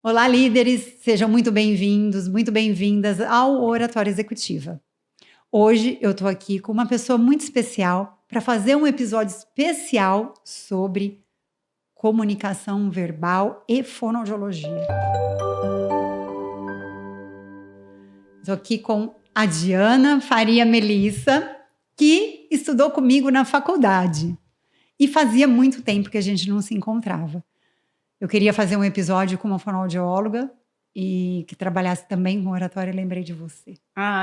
Olá, líderes! Sejam muito bem-vindos, muito bem-vindas ao Oratória Executiva. Hoje eu estou aqui com uma pessoa muito especial para fazer um episódio especial sobre comunicação verbal e fonoaudiologia. Estou aqui com a Diana Faria Melissa, que estudou comigo na faculdade. E fazia muito tempo que a gente não se encontrava. Eu queria fazer um episódio com uma fonoaudióloga e que trabalhasse também com oratória, lembrei de você.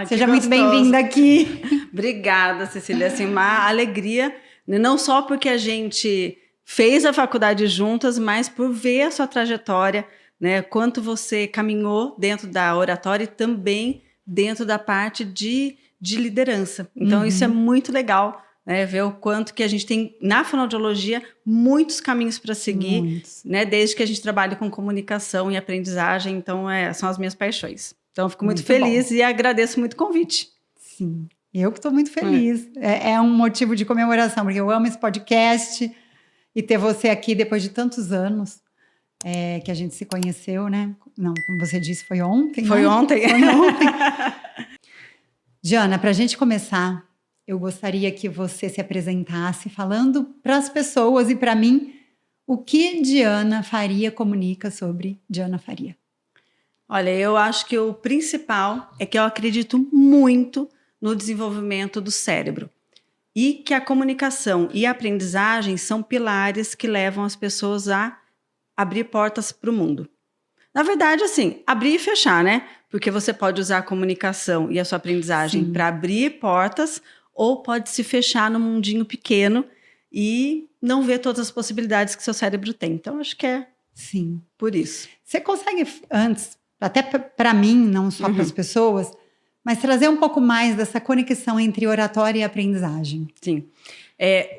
Seja muito bem-vinda aqui. Obrigada, Cecília. Assim, uma alegria, não só porque a gente fez a faculdade juntas, mas por ver a sua trajetória, né? Quanto você caminhou dentro da oratória e também dentro da parte de liderança. Então, isso é muito legal. Ver o quanto que a gente tem na fonoaudiologia muitos caminhos para seguir, né? Desde que a gente trabalha com comunicação e aprendizagem, então são as minhas paixões. Então eu fico muito feliz e agradeço muito o convite. Sim, eu que estou muito feliz. É um motivo de comemoração, porque eu amo esse podcast e ter você aqui depois de tantos anos que a gente se conheceu, né? Não, como você disse, foi ontem. Foi ontem. Diana, para a gente começar, eu gostaria que você se apresentasse falando para as pessoas e para mim o que Diana Faria comunica sobre Diana Faria. Olha, eu acho que o principal é que eu acredito muito no desenvolvimento do cérebro e que a comunicação e a aprendizagem são pilares que levam as pessoas a abrir portas para o mundo. Na verdade, assim, abrir e fechar, né? Porque você pode usar a comunicação e a sua aprendizagem para abrir portas ou pode se fechar num mundinho pequeno e não ver todas as possibilidades que seu cérebro tem. Então, acho que é por isso. Você consegue, antes, até para mim, não só para as pessoas, mas trazer um pouco mais dessa conexão entre oratória e aprendizagem? Sim.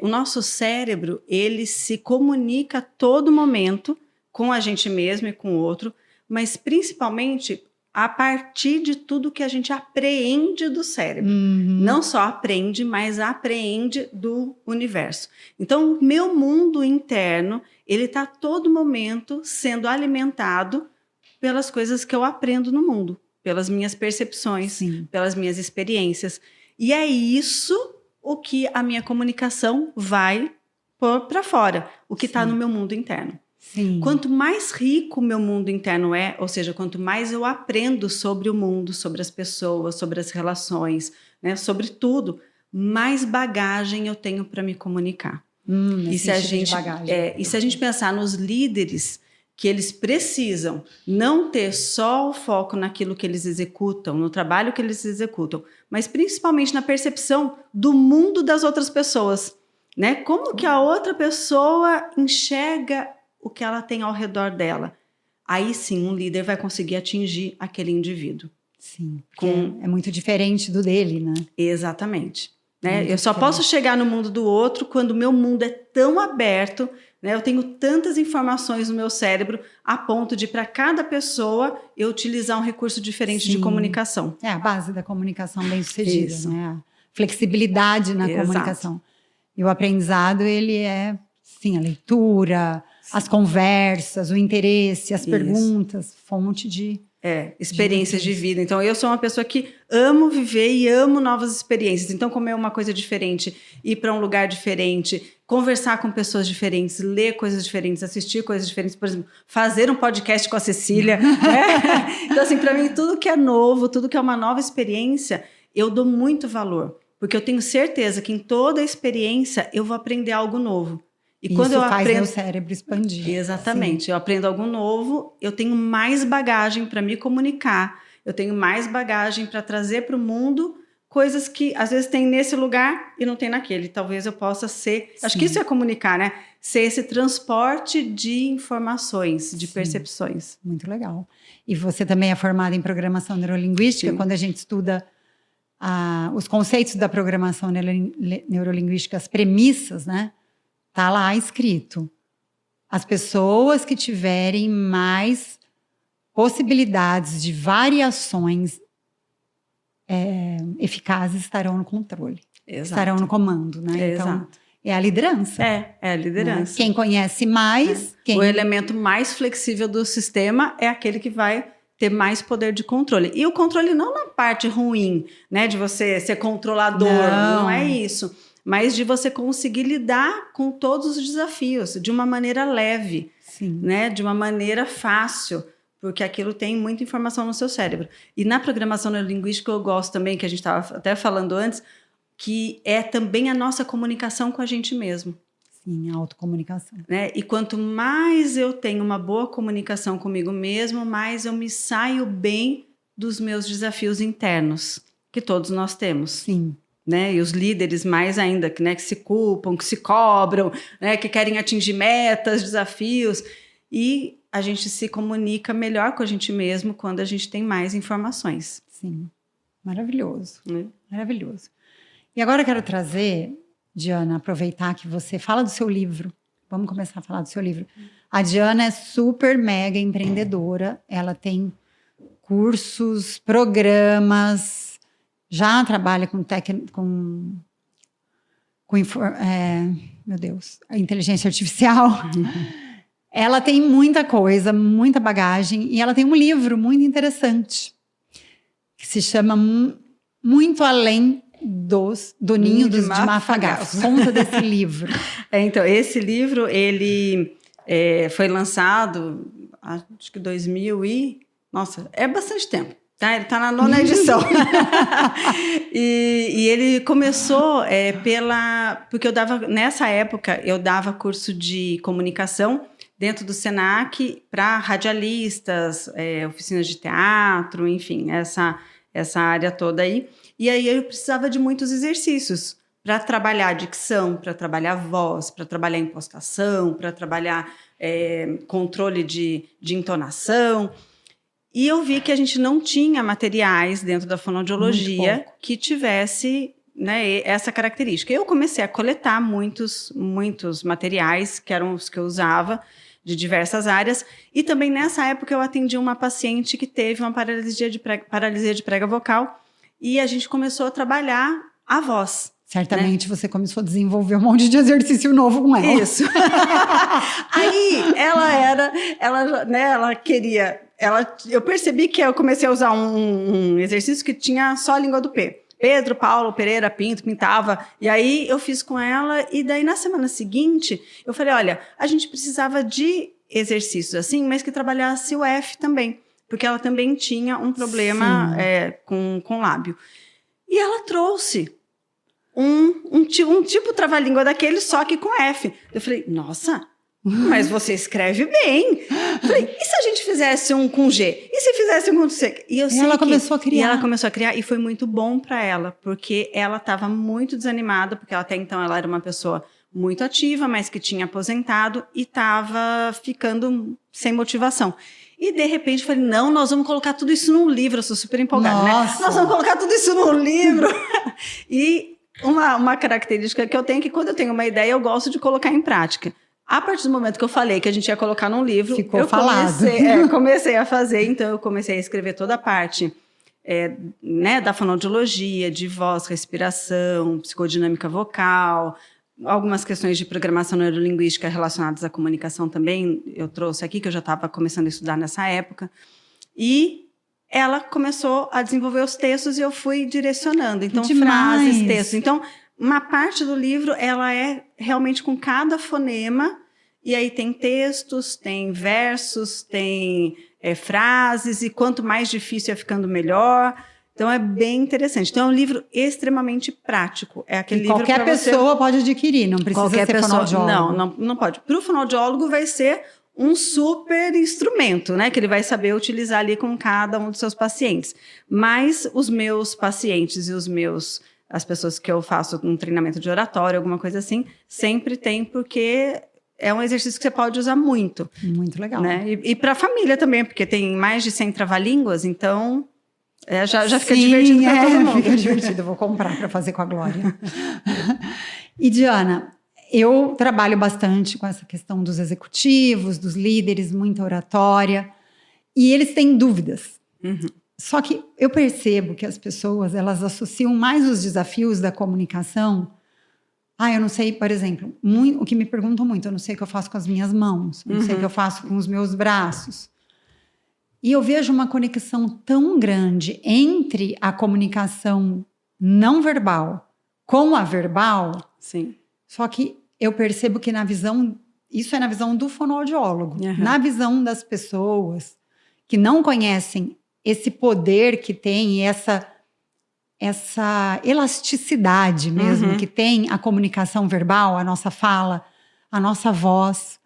O nosso cérebro, ele se comunica a todo momento com a gente mesmo e com o outro, mas principalmente a partir de tudo que a gente apreende do cérebro. Não só aprende, mas apreende do universo. Então, o meu mundo interno, ele está a todo momento sendo alimentado pelas coisas que eu aprendo no mundo, pelas minhas percepções, pelas minhas experiências. E é isso o que a minha comunicação vai pôr para fora, o que está no meu mundo interno. Quanto mais rico o meu mundo interno ou seja, quanto mais eu aprendo sobre o mundo, sobre as pessoas, sobre as relações, né, sobre tudo, mais bagagem eu tenho para me comunicar. E se a gente pensar nos líderes, que eles precisam não ter só o foco naquilo que eles executam, no trabalho que eles executam, mas principalmente na percepção do mundo das outras pessoas, né? Como que a outra pessoa enxerga o que ela tem ao redor dela. Aí sim, um líder vai conseguir atingir aquele indivíduo. Sim, porque é muito diferente do dele, né? Exatamente. Eu só posso chegar no mundo do outro quando o meu mundo é tão aberto, né? Eu tenho tantas informações no meu cérebro a ponto de, para cada pessoa, eu utilizar um recurso diferente de comunicação. É a base da comunicação bem-sucedida, né? A flexibilidade na comunicação. E o aprendizado, ele é, sim, a leitura, as conversas, o interesse, as perguntas, fonte de... experiências de vida. Então, eu sou uma pessoa que amo viver e amo novas experiências. Então, comer uma coisa diferente, ir para um lugar diferente, conversar com pessoas diferentes, ler coisas diferentes, assistir coisas diferentes, por exemplo, fazer um podcast com a Cecília. Né? Então, assim, para mim, tudo que é novo, tudo que é uma nova experiência, eu dou muito valor. Porque eu tenho certeza que em toda experiência eu vou aprender algo novo. E quando eu faz meu cérebro expandir. Exatamente. Eu aprendo algo novo, eu tenho mais bagagem para me comunicar, eu tenho mais bagagem para trazer para o mundo coisas que às vezes tem nesse lugar e não tem naquele. Talvez eu possa ser... Acho que isso é comunicar, né? Ser esse transporte de informações, de percepções. Muito legal. E você também é formada em programação neurolinguística. Quando a gente estuda os conceitos da programação neurolinguística, as premissas, né? Está lá escrito. As pessoas que tiverem mais possibilidades de variações eficazes estarão no controle. Estarão no comando, né? Então, é a liderança. É a liderança. Quem conhece mais... O elemento mais flexível do sistema é aquele que vai ter mais poder de controle. E o controle não na parte ruim, né? De você ser controlador, não é isso. Mas de você conseguir lidar com todos os desafios de uma maneira leve, né? De uma maneira fácil, porque aquilo tem muita informação no seu cérebro. E na programação neurolinguística eu gosto também, que a gente estava até falando antes, que é também a nossa comunicação com a gente mesmo. Sim, a autocomunicação. Né? E quanto mais eu tenho uma boa comunicação comigo mesmo, mais eu me saio bem dos meus desafios internos, que todos nós temos. Sim. Né? E os líderes mais ainda, né? Que se culpam, que se cobram, né? Que querem atingir metas, desafios. E a gente se comunica melhor com a gente mesmo quando a gente tem mais informações. Sim, maravilhoso. Maravilhoso. E agora eu quero trazer... Diana, aproveitar que você fala do seu livro. Vamos começar a falar do seu livro. A Diana é super mega empreendedora. Ela tem cursos, programas, já trabalha com meu Deus, a inteligência artificial. Ela tem muita coisa, muita bagagem. E ela tem um livro muito interessante que se chama Muito Além do Ninho de Mafagafos. Conta desse livro. Então, esse livro, ele foi lançado, acho que 2000 e... Nossa, é bastante tempo. Tá? Ele está na 9ª edição. e ele começou porque nessa época, eu dava curso de comunicação dentro do Senac para radialistas, oficinas de teatro, enfim, essa área toda aí. E aí eu precisava de muitos exercícios para trabalhar dicção, para trabalhar voz, para trabalhar impostação, para trabalhar controle de entonação. E eu vi que a gente não tinha materiais dentro da fonoaudiologia que tivesse, né, essa característica. Eu comecei a coletar muitos materiais, que eram os que eu usava, de diversas áreas. E também nessa época eu atendi uma paciente que teve uma paralisia de prega vocal. E a gente começou a trabalhar a voz. Certamente, né? Você começou a desenvolver um monte de exercício novo com ela. Isso. Aí, ela queria... eu percebi que eu comecei a usar um exercício que tinha só a língua do P. Pedro, Paulo, Pereira, Pinto, pintava. E aí, eu fiz com ela. E daí, na semana seguinte, eu falei, olha, a gente precisava de exercícios assim, mas que trabalhasse o F também. Porque ela também tinha um problema com lábio. E ela trouxe um tipo trava-língua daquele, só que com F. Eu falei, nossa, mas você escreve bem. Eu falei, e se a gente fizesse um com G? E se fizesse um com C? E ela começou a criar, e foi muito bom para ela, porque ela estava muito desanimada, porque até então ela era uma pessoa muito ativa, mas que tinha aposentado e estava ficando sem motivação. E, de repente, eu falei, não, nós vamos colocar tudo isso num livro. Eu sou super empolgada, né? Nós vamos colocar tudo isso num livro. E uma característica que eu tenho é que, quando eu tenho uma ideia, eu gosto de colocar em prática. A partir do momento que eu falei que a gente ia colocar num livro, comecei a fazer. Então, eu comecei a escrever toda a parte né, da fonoaudiologia, de voz, respiração, psicodinâmica vocal... Algumas questões de programação neurolinguística relacionadas à comunicação também eu trouxe aqui, que eu já estava começando a estudar nessa época. E ela começou a desenvolver os textos e eu fui direcionando. Então, frases, textos. Então, uma parte do livro, ela é realmente com cada fonema. E aí tem textos, tem versos, tem frases. E quanto mais difícil é ficando, melhor. Então, é bem interessante. Então, é um livro extremamente prático. É aquele livro qualquer pessoa pode adquirir, não precisa ser fonoaudiólogo. Não pode. Para o fonoaudiólogo, vai ser um super instrumento, né? Que ele vai saber utilizar ali com cada um dos seus pacientes. Mas os meus pacientes e as pessoas que eu faço um treinamento de oratório, alguma coisa assim, sempre tem, porque é um exercício que você pode usar muito. Muito legal. Né? E para a família também, porque tem mais de 100 trava-línguas, então... já fica divertido para todo mundo. Fica divertido, eu vou comprar para fazer com a Glória. E, Diana, eu trabalho bastante com essa questão dos executivos, dos líderes, muita oratória, e eles têm dúvidas. Uhum. Só que eu percebo que as pessoas, elas associam mais os desafios da comunicação eu não sei, por exemplo, o que me perguntam muito, eu não sei o que eu faço com as minhas mãos, eu não sei o que eu faço com os meus braços. E eu vejo uma conexão tão grande entre a comunicação não verbal com a verbal. Sim. Só que eu percebo que isso é na visão do fonoaudiólogo. Na visão das pessoas que não conhecem esse poder que tem, essa elasticidade mesmo que tem a comunicação verbal, a nossa fala, a nossa voz,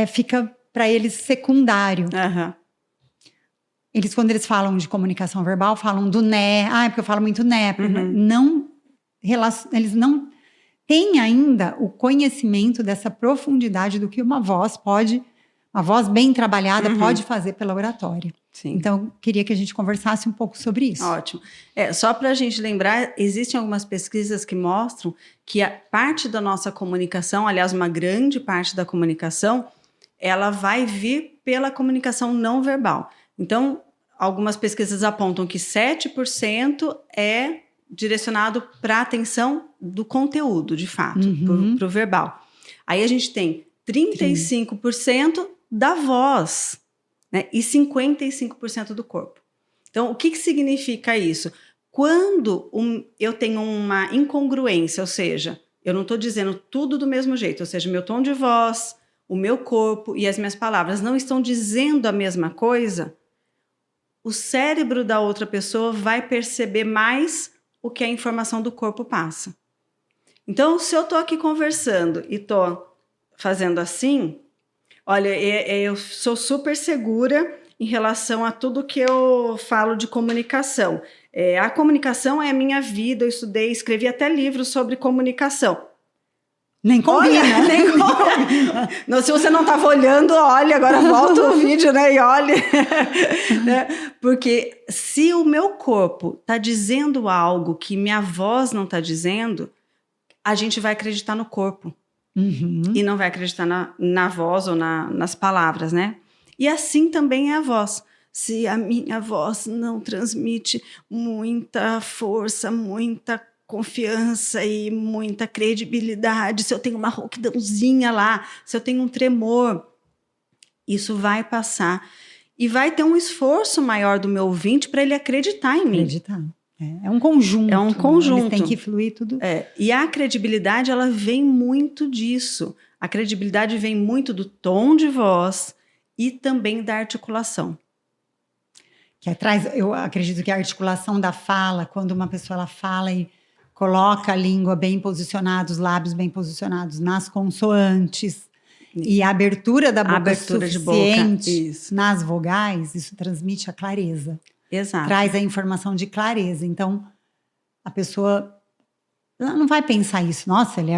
fica para eles secundário. Quando eles falam de comunicação verbal, falam do né. Porque eu falo muito né. Eles não têm ainda o conhecimento dessa profundidade do que uma voz bem trabalhada pode fazer pela oratória. Sim. Então, queria que a gente conversasse um pouco sobre isso. Ótimo. Só para a gente lembrar, existem algumas pesquisas que mostram que a parte da nossa comunicação, aliás, uma grande parte da comunicação, ela vai vir pela comunicação não verbal. Então, algumas pesquisas apontam que 7% é direcionado para a atenção do conteúdo, de fato, para o verbal. Aí a gente tem 35% da voz, né, e 55% do corpo. Então, o que significa isso? Quando eu tenho uma incongruência, ou seja, eu não estou dizendo tudo do mesmo jeito, ou seja, meu tom de voz, o meu corpo e as minhas palavras não estão dizendo a mesma coisa, o cérebro da outra pessoa vai perceber mais o que a informação do corpo passa. Então, se eu estou aqui conversando e estou fazendo assim, olha, eu sou super segura em relação a tudo que eu falo de comunicação. A comunicação é a minha vida, eu estudei, escrevi até livros sobre comunicação. Nem combina. Olha, nem combina. Não, se você não estava olhando, olha, agora volta o vídeo, né, e olhe. Porque se o meu corpo está dizendo algo que minha voz não está dizendo, a gente vai acreditar no corpo. E não vai acreditar na voz ou nas palavras, né? E assim também é a voz. Se a minha voz não transmite muita força, muita confiança e muita credibilidade, se eu tenho uma rouquidãozinha lá, se eu tenho um tremor, isso vai passar. E vai ter um esforço maior do meu ouvinte para ele acreditar em mim. Acreditar. É um conjunto. É um conjunto. Eles têm que fluir tudo. E a credibilidade, ela vem muito disso. A credibilidade vem muito do tom de voz e também da articulação. Eu acredito que a articulação da fala, quando uma pessoa ela fala e coloca a língua bem posicionada, os lábios bem posicionados nas consoantes e a abertura da boca suficiente nas vogais, isso transmite a clareza. Exato. Traz a informação de clareza. Então, a pessoa ela não vai pensar isso. Nossa, ele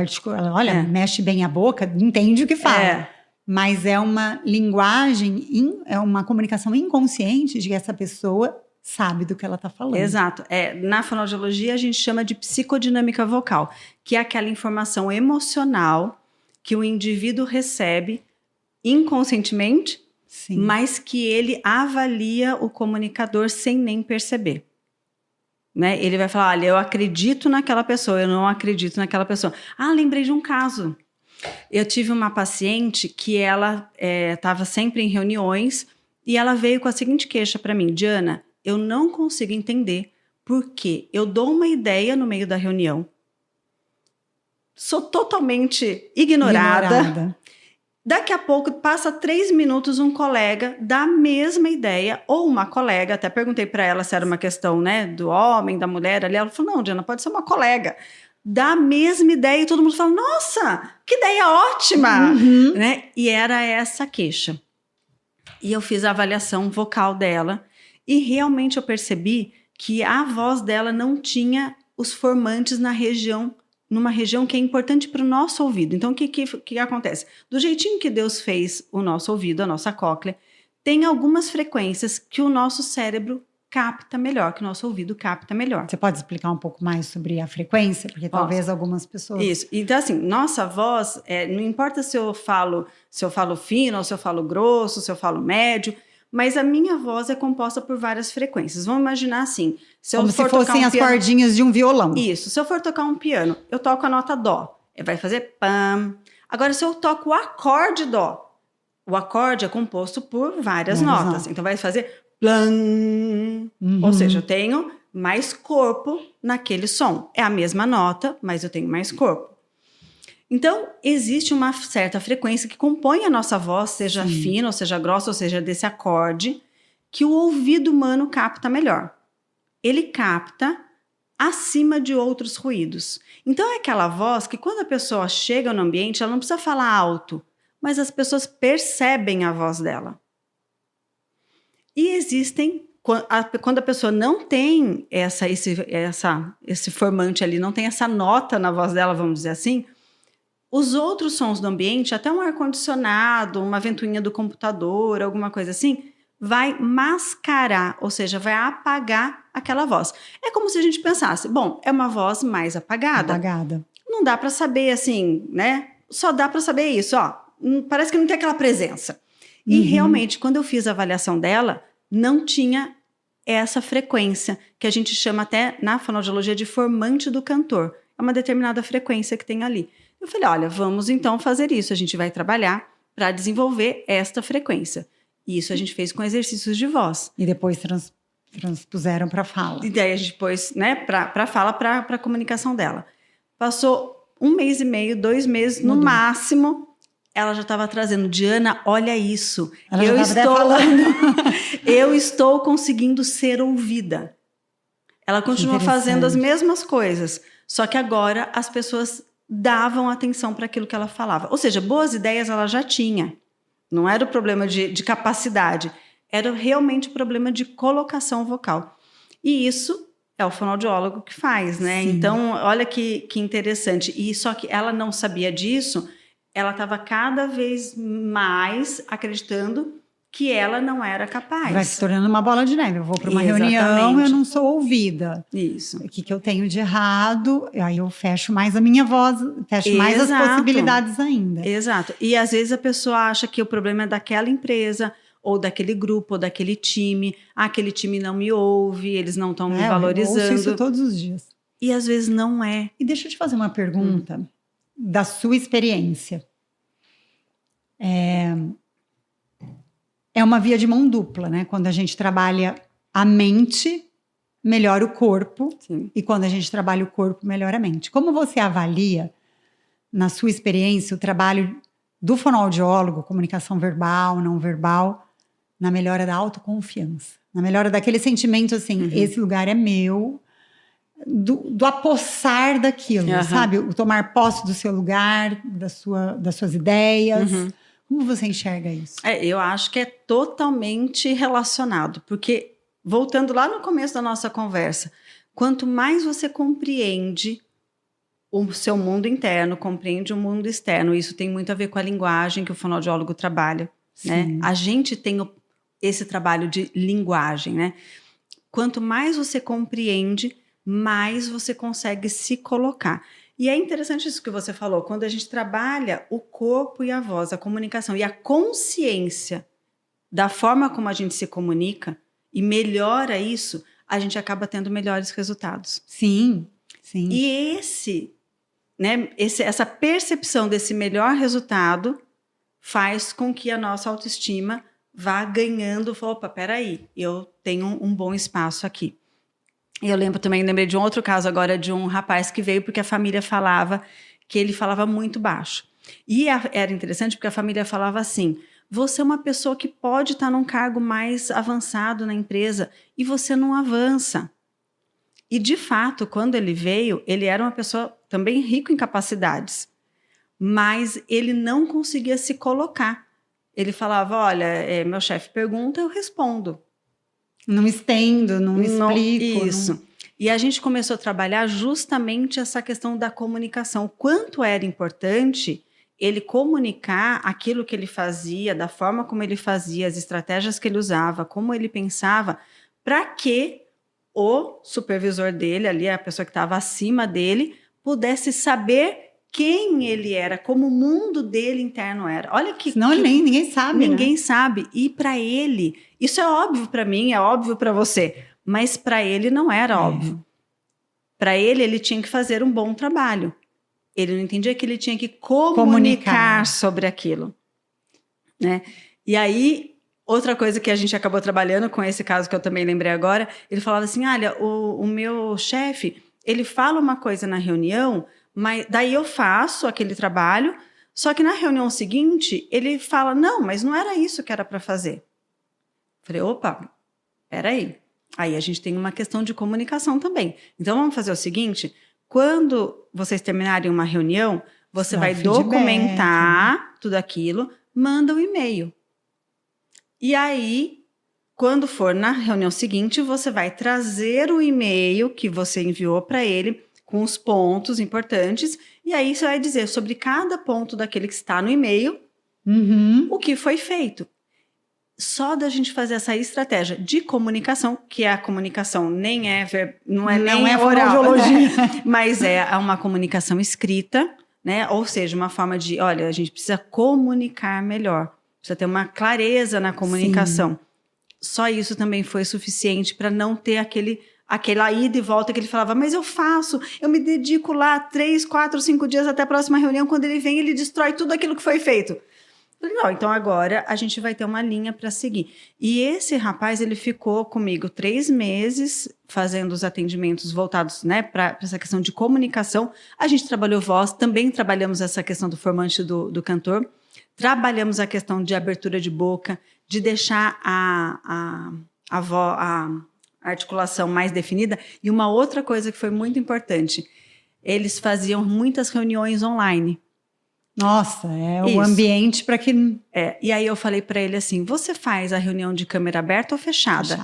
olha, mexe bem a boca, entende o que fala. Mas é uma linguagem, é uma comunicação inconsciente de que essa pessoa sabe do que ela está falando. Exato. Na fonoaudiologia, a gente chama de psicodinâmica vocal, que é aquela informação emocional que o indivíduo recebe inconscientemente, sim, mas que ele avalia o comunicador sem nem perceber. Né? Ele vai falar, olha, eu acredito naquela pessoa, eu não acredito naquela pessoa. Lembrei de um caso. Eu tive uma paciente que ela estava sempre em reuniões e ela veio com a seguinte queixa para mim: Diana, eu não consigo entender porque eu dou uma ideia no meio da reunião, sou totalmente ignorada. Daqui a pouco, passa 3 minutos, um colega dá a mesma ideia, ou uma colega, até perguntei para ela se era uma questão, né, do homem, da mulher ali, ela falou, não, Diana, pode ser uma colega, dá a mesma ideia e todo mundo fala, nossa, que ideia ótima, né? E era essa queixa. E eu fiz a avaliação vocal dela e realmente eu percebi que a voz dela não tinha os formantes numa região que é importante para o nosso ouvido. Então, o que acontece? Do jeitinho que Deus fez o nosso ouvido, a nossa cóclea, tem algumas frequências que o nosso cérebro capta melhor, que o nosso ouvido capta melhor. Você pode explicar um pouco mais sobre a frequência? Porque talvez algumas pessoas... Isso. Então, assim, nossa voz, não importa se eu falo fino, ou se eu falo grosso, se eu falo médio, mas a minha voz é composta por várias frequências. Vamos imaginar assim, Como se fossem as cordinhas de um violão. Isso, se eu for tocar um piano, eu toco a nota dó, vai fazer pam. Agora, se eu toco o acorde dó, o acorde é composto por várias notas, então vai fazer plan. Ou seja, eu tenho mais corpo naquele som. É a mesma nota, mas eu tenho mais corpo. Então, existe uma certa frequência que compõe a nossa voz, seja fina, ou seja grossa, ou seja desse acorde, que o ouvido humano capta melhor. Ele capta acima de outros ruídos. Então, é aquela voz que quando a pessoa chega no ambiente, ela não precisa falar alto, mas as pessoas percebem a voz dela. E existem, quando a pessoa não tem esse formante ali, não tem essa nota na voz dela, vamos dizer assim, os outros sons do ambiente, até um ar-condicionado, uma ventoinha do computador, alguma coisa assim, vai mascarar, ou seja, vai apagar aquela voz. É como se a gente pensasse, bom, é uma voz mais apagada. Não dá para saber assim, né? Só dá para saber isso, ó. Parece que não tem aquela presença. E realmente, quando eu fiz a avaliação dela, não tinha essa frequência, que a gente chama até na fonoaudiologia de formante do cantor. É uma determinada frequência que tem ali. Eu falei, olha, vamos então fazer isso. A gente vai trabalhar para desenvolver esta frequência. E isso a gente fez com exercícios de voz. E depois transpuseram para fala. E daí a gente pôs, né, para fala, para a comunicação dela. Passou 1 mês e meio, 2 meses, no máximo, ela já estava trazendo, Diana, olha isso. Eu estou conseguindo ser ouvida. Ela continua fazendo as mesmas coisas, só que agora as pessoas davam atenção para aquilo que ela falava. Ou seja, boas ideias ela já tinha. Não era o problema de capacidade, era realmente o problema de colocação vocal. E isso é o fonoaudiólogo que faz, né? Sim. Então, olha que interessante. E só que ela não sabia disso, ela estava cada vez mais acreditando que ela não era capaz. Vai se tornando uma bola de neve. Eu vou para uma reunião, eu não sou ouvida. Isso. O que eu tenho de errado? Aí eu fecho mais a minha voz, fecho mais as possibilidades ainda. Exato. E às vezes a pessoa acha que o problema é daquela empresa, ou daquele grupo, ou daquele time. Aquele time não me ouve, eles não estão me valorizando. Eu ouço isso todos os dias. E às vezes não é. E deixa eu te fazer uma pergunta da sua experiência. É uma via de mão dupla, né? Quando a gente trabalha a mente, melhora o corpo. Sim. E quando a gente trabalha o corpo, melhora a mente. Como você avalia, na sua experiência, o trabalho do fonoaudiólogo, comunicação verbal, não verbal, na melhora da autoconfiança? Na melhora daquele sentimento assim, esse lugar é meu, do apossar daquilo, sabe? O tomar posse do seu lugar, das suas ideias. Como você enxerga isso? Eu acho que é totalmente relacionado, porque, voltando lá no começo da nossa conversa, quanto mais você compreende o seu mundo interno, compreende o mundo externo, isso tem muito a ver com a linguagem que o fonoaudiólogo trabalha, né? A gente tem esse trabalho de linguagem, né? Quanto mais você compreende, mais você consegue se colocar. E é interessante isso que você falou, quando a gente trabalha o corpo e a voz, a comunicação e a consciência da forma como a gente se comunica e melhora isso, a gente acaba tendo melhores resultados. Sim. E essa percepção desse melhor resultado faz com que a nossa autoestima vá ganhando, opa, peraí, eu tenho um bom espaço aqui. Eu lembrei de um outro caso agora de um rapaz que veio porque a família falava que ele falava muito baixo. E era interessante porque a família falava assim, você é uma pessoa que pode estar num cargo mais avançado na empresa e você não avança. E de fato, quando ele veio, ele era uma pessoa também rico em capacidades, mas ele não conseguia se colocar. Ele falava, olha, meu chefe pergunta, eu respondo. Não estendo, não explico. Isso. E a gente começou a trabalhar justamente essa questão da comunicação. Quanto era importante ele comunicar aquilo que ele fazia, da forma como ele fazia, as estratégias que ele usava, como ele pensava, para que o supervisor dele, ali, a pessoa que estava acima dele, pudesse saber quem ele era, como o mundo dele interno era. Olha que... Senão ninguém sabe, Ninguém sabe. E para ele, isso é óbvio para mim, é óbvio para você, mas para ele não era óbvio. Para ele tinha que fazer um bom trabalho. Ele não entendia que ele tinha que comunicar sobre aquilo, né? E aí, outra coisa que a gente acabou trabalhando com esse caso que eu também lembrei agora, ele falava assim, olha, o meu chefe, ele fala uma coisa na reunião, mas daí eu faço aquele trabalho, só que na reunião seguinte, ele fala, não, mas não era isso que era para fazer. Falei, opa, peraí. Aí a gente tem uma questão de comunicação também. Então, vamos fazer o seguinte, quando vocês terminarem uma reunião, você vai documentar tudo aquilo, manda um e-mail. E aí, quando for na reunião seguinte, você vai trazer o e-mail que você enviou para ele, com os pontos importantes, e aí você vai dizer sobre cada ponto daquele que está no e-mail, o que foi feito. Só da gente fazer essa estratégia de comunicação, que a comunicação não é oral, né? Mas é uma comunicação escrita, né? Ou seja, uma forma de, olha, a gente precisa comunicar melhor, precisa ter uma clareza na comunicação. Sim. Só isso também foi suficiente para não ter aquela ida e volta que ele falava, mas eu me dedico lá 3, 4, 5 dias até a próxima reunião, quando ele vem, ele destrói tudo aquilo que foi feito. Não, então agora a gente vai ter uma linha para seguir. E esse rapaz, ele ficou comigo 3 meses fazendo os atendimentos voltados, né, para essa questão de comunicação. A gente trabalhou voz, também trabalhamos essa questão do formante do cantor, trabalhamos a questão de abertura de boca, de deixar a articulação mais definida. E uma outra coisa que foi muito importante, eles faziam muitas reuniões online. Nossa, o ambiente para que... E aí eu falei para ele assim, você faz a reunião de câmera aberta ou fechada?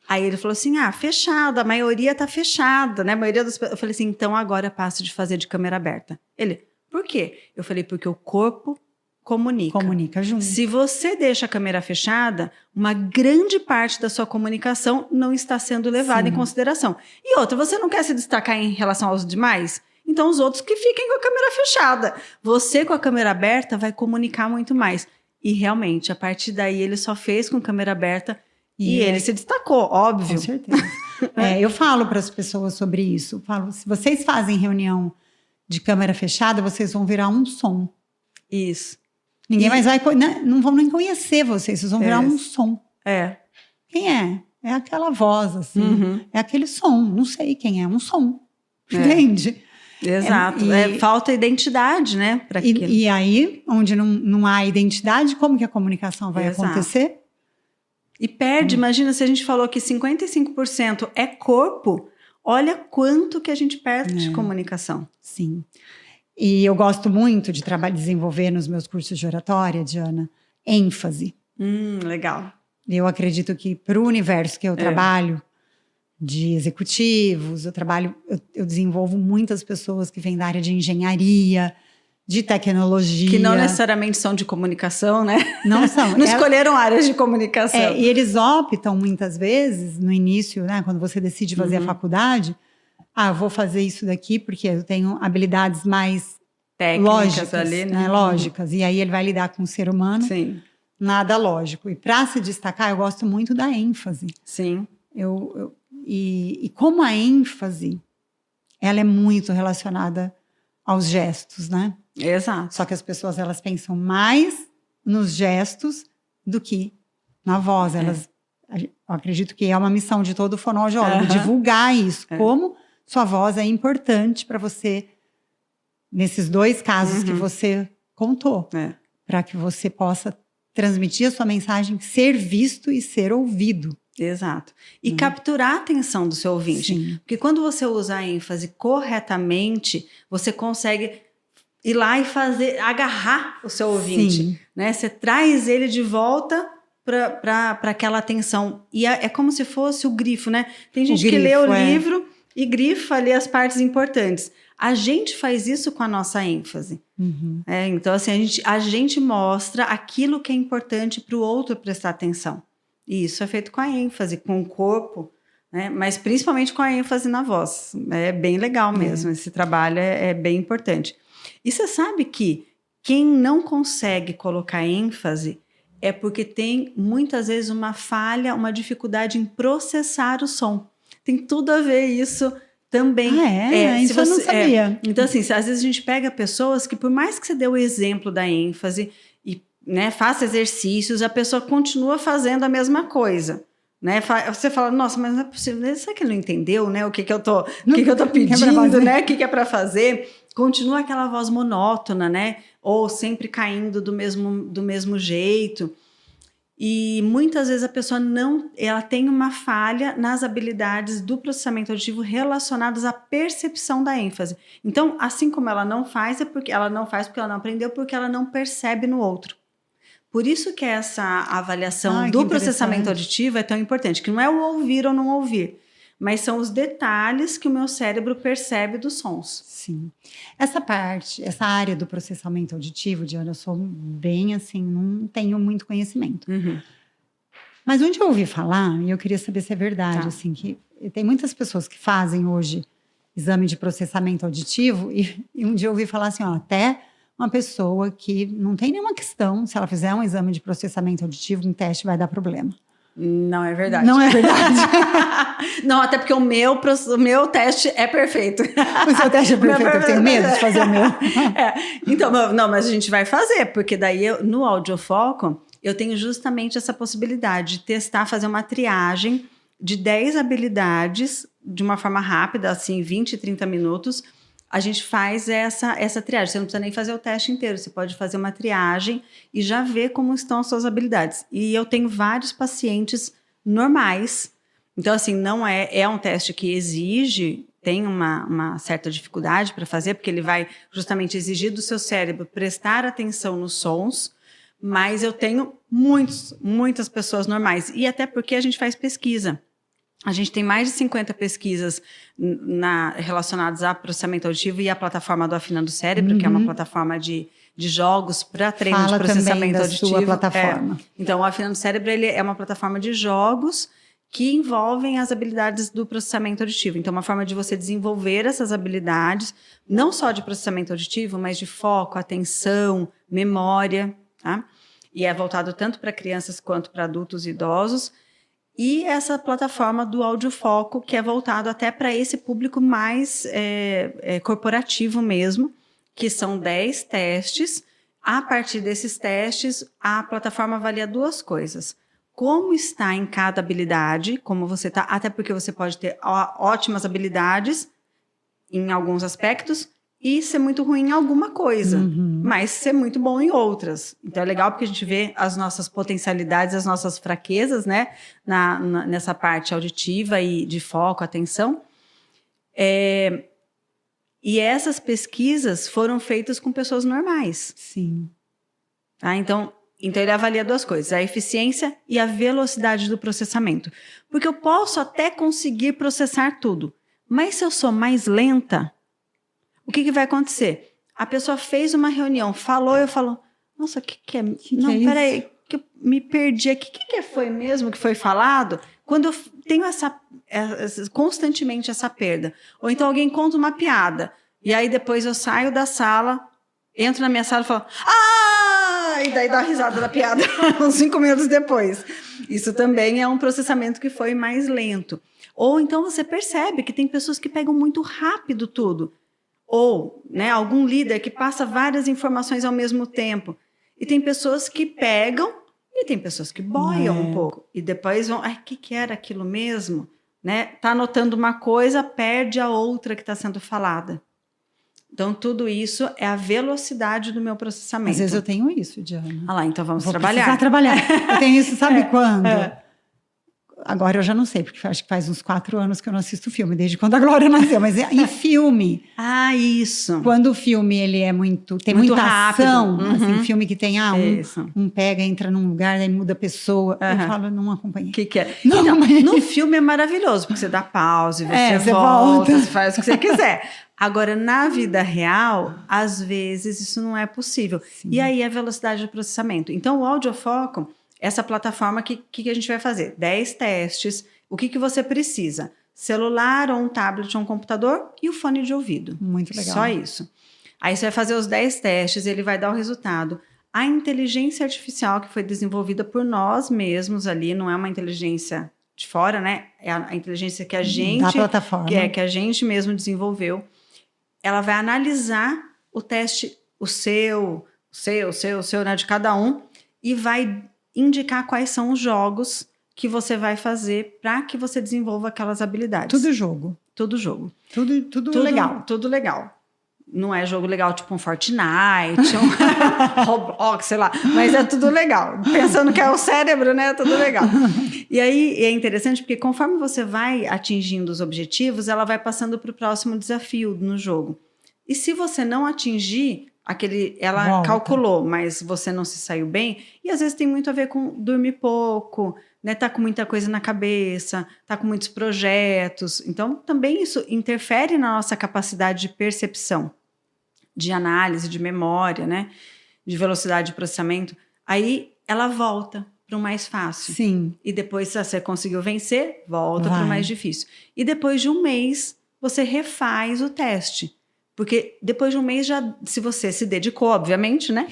Aí ele falou assim, fechada, a maioria tá fechada, né? Eu falei assim, então agora passo de fazer de câmera aberta. Ele, por quê? Eu falei, porque o corpo comunica. Comunica junto. Se você deixa a câmera fechada, uma grande parte da sua comunicação não está sendo levada em consideração. E outra, você não quer se destacar em relação aos demais? Então, os outros que fiquem com a câmera fechada. Você, com a câmera aberta, vai comunicar muito mais. E, realmente, a partir daí, ele só fez com câmera aberta e ele se destacou, óbvio. Com certeza. Eu falo para as pessoas sobre isso. Falo, se vocês fazem reunião de câmera fechada, vocês vão virar um som. Isso. Ninguém mais vai... Não vão nem conhecer vocês vão virar um som. Quem é? É aquela voz, assim. É aquele som. Não sei quem é. Um som. Entende? Exato, falta identidade, né? E aí, onde não há identidade, como que a comunicação vai acontecer? E perde, imagina, se a gente falou que 55% é corpo, olha quanto que a gente perde de comunicação. Sim. E eu gosto muito de desenvolver nos meus cursos de oratória, Diana, ênfase. Legal. Eu acredito que para o universo que eu trabalho, de executivos, eu desenvolvo muitas pessoas que vêm da área de engenharia, de tecnologia. Que não necessariamente são de comunicação, né? Não são. Não escolheram áreas de comunicação. E eles optam muitas vezes, no início, né, quando você decide fazer a faculdade, eu vou fazer isso daqui porque eu tenho habilidades mais técnicas lógicas, ali, né? Lógicas. E aí ele vai lidar com o ser humano. Sim. Nada lógico. E para se destacar, eu gosto muito da ênfase. Sim. E como a ênfase, ela é muito relacionada aos gestos, né? Exato. Só que as pessoas, elas pensam mais nos gestos do que na voz. Eu acredito que é uma missão de todo fonoaudiólogo, divulgar isso. Como sua voz é importante para você, nesses 2 casos que você contou. Para que você possa transmitir a sua mensagem, ser visto e ser ouvido. Exato. E capturar a atenção do seu ouvinte. Sim. Porque quando você usa a ênfase corretamente, você consegue ir lá e agarrar o seu ouvinte. Né? Você traz ele de volta para aquela atenção. E é como se fosse o grifo, né? Tem gente que lê o livro e grifa ali as partes importantes. A gente faz isso com a nossa ênfase. Então, assim, a gente mostra aquilo que é importante para o outro prestar atenção. E isso é feito com a ênfase, com o corpo, né? Mas principalmente com a ênfase na voz. É bem legal mesmo, esse trabalho é bem importante. E você sabe que quem não consegue colocar ênfase é porque tem muitas vezes uma falha, uma dificuldade em processar o som. Tem tudo a ver isso também. Isso eu não sabia. Então, assim, às vezes a gente pega pessoas que, por mais que você dê o exemplo da ênfase e, né, faça exercícios, a pessoa continua fazendo a mesma coisa. Né? Você fala, nossa, mas não é possível. Será que ele não entendeu, né? O que eu tô pedindo, né? O que é para fazer? Continua aquela voz monótona, né? Ou sempre caindo do mesmo jeito. E muitas vezes a pessoa ela tem uma falha nas habilidades do processamento auditivo relacionadas à percepção da ênfase. Então, assim como ela não faz, porque ela não aprendeu, porque ela não percebe no outro. Por isso que essa avaliação do processamento auditivo é tão importante, que não é o ouvir ou não ouvir, mas são os detalhes que o meu cérebro percebe dos sons. Sim. Essa área do processamento auditivo, Diana, eu sou bem assim, não tenho muito conhecimento. Uhum. Mas onde eu ouvi falar, e eu queria saber se é verdade, assim, que tem muitas pessoas que fazem hoje exame de processamento auditivo, e um dia eu ouvi falar assim, até uma pessoa que não tem nenhuma questão, se ela fizer um exame de processamento auditivo, um teste vai dar problema. Não é verdade. Não é verdade. Não, até porque o meu teste é perfeito. O seu teste é perfeito, eu tenho medo de fazer o meu. Então, não, mas a gente vai fazer, porque daí no Audiofoco eu tenho justamente essa possibilidade de testar, fazer uma triagem de 10 habilidades de uma forma rápida, assim, 20, 30 minutos. A gente faz essa triagem. Você não precisa nem fazer o teste inteiro. Você pode fazer uma triagem e já ver como estão as suas habilidades. E eu tenho vários pacientes normais. Então, assim, não é um teste que exige, tem uma certa dificuldade para fazer, porque ele vai justamente exigir do seu cérebro prestar atenção nos sons. Mas eu tenho muitas pessoas normais. E até porque a gente faz pesquisa. A gente tem mais de 50 pesquisas relacionadas a processamento auditivo e a plataforma do Afinando o Cérebro, que é uma plataforma de jogos para treino de processamento auditivo. Sua plataforma. Então, o Afinando o Cérebro ele é uma plataforma de jogos que envolvem as habilidades do processamento auditivo. Então, uma forma de você desenvolver essas habilidades, não só de processamento auditivo, mas de foco, atenção, memória, tá? E é voltado tanto para crianças quanto para adultos e idosos. E essa plataforma do Audiofoco, que é voltado até para esse público mais corporativo mesmo, que são 10 testes. A partir desses testes, a plataforma avalia 2 coisas. Como está em cada habilidade, como você está, até porque você pode ter ótimas habilidades em alguns aspectos e ser muito ruim em alguma coisa, mas ser muito bom em outras. Então é legal porque a gente vê as nossas potencialidades, as nossas fraquezas, né, nessa parte auditiva e de foco, atenção. E essas pesquisas foram feitas com pessoas normais. Sim. Tá? Então ele avalia 2 coisas, a eficiência e a velocidade do processamento. Porque eu posso até conseguir processar tudo, mas se eu sou mais lenta, o que vai acontecer? A pessoa fez uma reunião, falou, eu falo, nossa, o que é? Não, peraí, que eu me perdi aqui. O que foi mesmo que foi falado? Quando eu tenho constantemente essa perda. Ou então alguém conta uma piada, e aí depois eu saio da sala, entro na minha sala e falo, e daí dá a risada da piada, uns 5 minutos depois. Isso também é um processamento que foi mais lento. Ou então você percebe que tem pessoas que pegam muito rápido tudo. Ou, né, algum líder que passa várias informações ao mesmo tempo. E tem pessoas que pegam e tem pessoas que boiam um pouco. E depois vão, o que era aquilo mesmo? Né? Tá anotando uma coisa, perde a outra que está sendo falada. Então, tudo isso é a velocidade do meu processamento. Às vezes eu tenho isso, Diana. Lá, então vamos trabalhar. Vou trabalhar. Eu tenho isso, sabe quando? Agora eu já não sei, porque acho que faz uns 4 anos que eu não assisto filme, desde quando a Glória nasceu, mas em filme. Isso. Quando o filme ele é tem muita rápido. ação, assim, filme que tem um pega, entra num lugar, aí muda a pessoa. Eu falo, não acompanhei. O que é? Não, então, no filme é maravilhoso, porque você dá pausa, você volta, você faz o que você quiser. Agora, na vida real, às vezes isso não é possível. Sim. E aí a velocidade de processamento. Então, o Audiofoco, essa plataforma, que a gente vai fazer? 10 testes. O que você precisa? Celular, ou um tablet, ou um computador e o fone de ouvido. Muito legal. Só isso. Aí você vai fazer os 10 testes, ele vai dar o resultado. A inteligência artificial que foi desenvolvida por nós mesmos ali, não é uma inteligência de fora, né? É a inteligência que a gente... Da plataforma. Que a gente mesmo desenvolveu. Ela vai analisar o teste, o seu, né, de cada um, e vai indicar quais são os jogos que você vai fazer para que você desenvolva aquelas habilidades. Tudo jogo. Tudo jogo. Tudo legal. Tudo legal. Não é jogo legal tipo um Fortnite, um Roblox, sei lá. Mas é tudo legal. Pensando que é o cérebro, né? É tudo legal. E aí é interessante porque conforme você vai atingindo os objetivos, ela vai passando para o próximo desafio no jogo. E se você não atingir ela Volta. calculou, mas você não se saiu bem, e às vezes tem muito a ver com dormir pouco, né? Tá com muita coisa na cabeça, tá com muitos projetos. Então, também isso interfere na nossa capacidade de percepção, de análise, de memória, né? De velocidade de processamento. Aí ela volta para o mais fácil. Sim. E depois, se você conseguiu vencer, volta para o mais difícil. E depois de um mês, você refaz o teste. Porque depois de um mês, se você se dedicou, obviamente, né?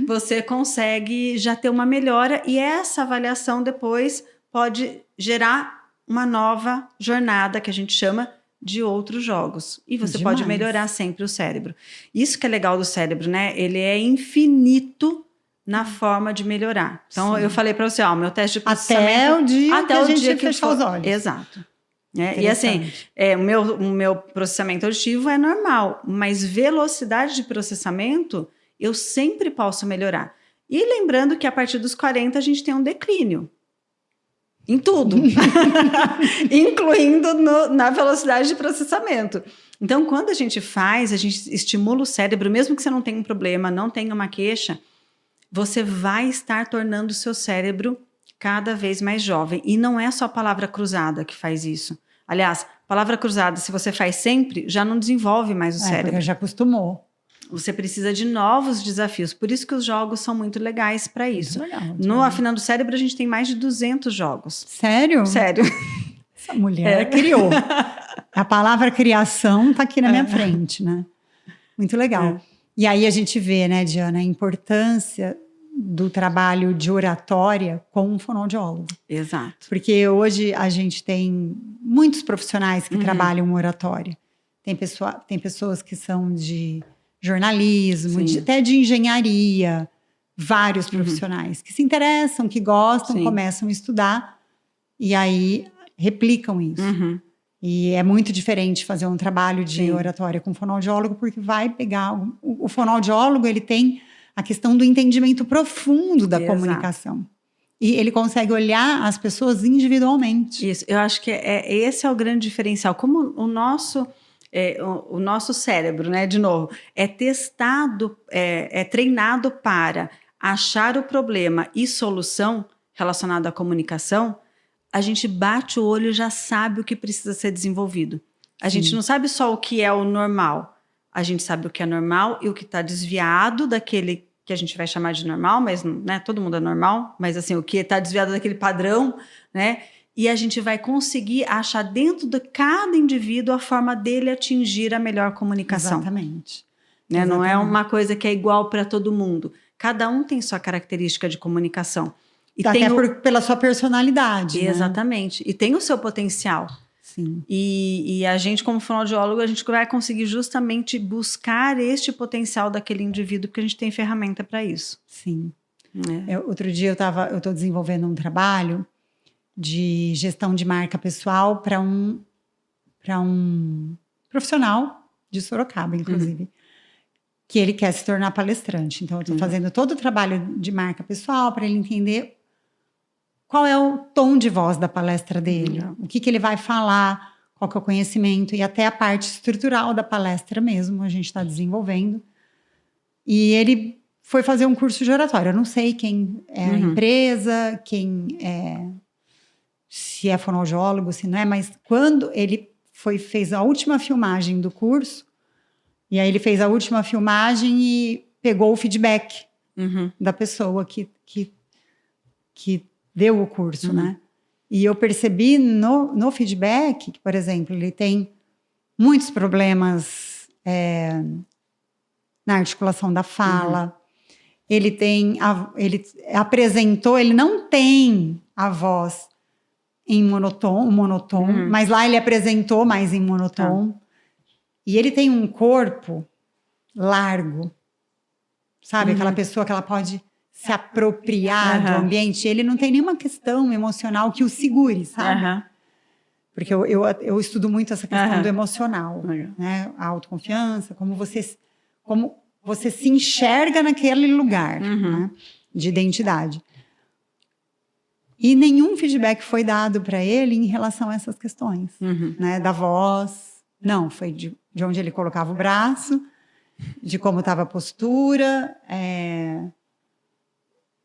Você consegue já ter uma melhora e essa avaliação depois pode gerar uma nova jornada, que a gente chama de outros jogos. E você pode melhorar sempre o cérebro. Isso que é legal do cérebro, né? Ele é infinito na forma de melhorar. Então, eu falei para você, meu teste de processamento... Até o dia que a gente fechar os olhos. Exato. E assim, o meu processamento auditivo é normal, mas velocidade de processamento eu sempre posso melhorar. E lembrando que a partir dos 40 a gente tem um declínio. Em tudo. Incluindo na velocidade de processamento. Então, quando a gente estimula o cérebro, mesmo que você não tenha um problema, não tenha uma queixa, você vai estar tornando o seu cérebro cada vez mais jovem. E não é só a palavra cruzada que faz isso. Aliás, palavra cruzada, se você faz sempre, já não desenvolve mais o cérebro. Porque já acostumou. Você precisa de novos desafios. Por isso que os jogos são muito legais para isso. Legal, no Afinando o Cérebro, a gente tem mais de 200 jogos. Sério? Sério. Essa mulher criou. A palavra criação está aqui na minha frente, né? Muito legal. E aí a gente vê, né, Diana, a importância do trabalho de oratória com um fonoaudiólogo. Exato. Porque hoje a gente tem muitos profissionais que trabalham oratória. Tem pessoas que são de jornalismo, até de engenharia, vários profissionais que se interessam, que gostam, começam a estudar e aí replicam isso. E é muito diferente fazer um trabalho de oratória com fonoaudiólogo, porque vai pegar... O fonoaudiólogo, ele tem a questão do entendimento profundo da comunicação. E ele consegue olhar as pessoas individualmente. Isso, eu acho que esse é o grande diferencial. Como o nosso cérebro, né, de novo, é testado, é treinado para achar o problema e solução relacionada à comunicação, a gente bate o olho e já sabe o que precisa ser desenvolvido. A gente não sabe só o que é o normal. A gente sabe o que é normal e o que está desviado daquele que a gente vai chamar de normal, mas né, todo mundo é normal, mas assim, o que está desviado daquele padrão, né? E a gente vai conseguir achar dentro de cada indivíduo a forma dele atingir a melhor comunicação. Exatamente. Né? Não é uma coisa que é igual para todo mundo. Cada um tem sua característica de comunicação. E até pela sua personalidade. Exatamente. Né? E tem o seu potencial. Sim. E a gente, como fonoaudiólogo, a gente vai conseguir justamente buscar este potencial daquele indivíduo, porque a gente tem ferramenta para isso. Sim. Outro dia eu estou desenvolvendo um trabalho de gestão de marca pessoal para um profissional de Sorocaba, inclusive, que ele quer se tornar palestrante. Então, eu estou fazendo todo o trabalho de marca pessoal para ele entender qual é o tom de voz da palestra dele, o que ele vai falar, qual que é o conhecimento, e até a parte estrutural da palestra mesmo, a gente está desenvolvendo. E ele foi fazer um curso de oratória. Eu não sei quem é a empresa, se é fonoaudiólogo, se não é, mas quando ele fez a última filmagem do curso, e aí ele fez a última filmagem e pegou o feedback da pessoa que deu o curso, né? E eu percebi no feedback que, por exemplo, ele tem muitos problemas na articulação da fala. Ele apresentou, ele não tem a voz em monotom, mas lá ele apresentou mais em monotom. E ele tem um corpo largo, sabe? Aquela pessoa que ela pode se apropriar do ambiente. Ele não tem nenhuma questão emocional que o segure, sabe? Porque eu estudo muito essa questão do emocional, né? A autoconfiança, como você se enxerga naquele lugar, né? De identidade. E nenhum feedback foi dado para ele em relação a essas questões, né? Da voz. Não, foi de onde ele colocava o braço, de como estava a postura.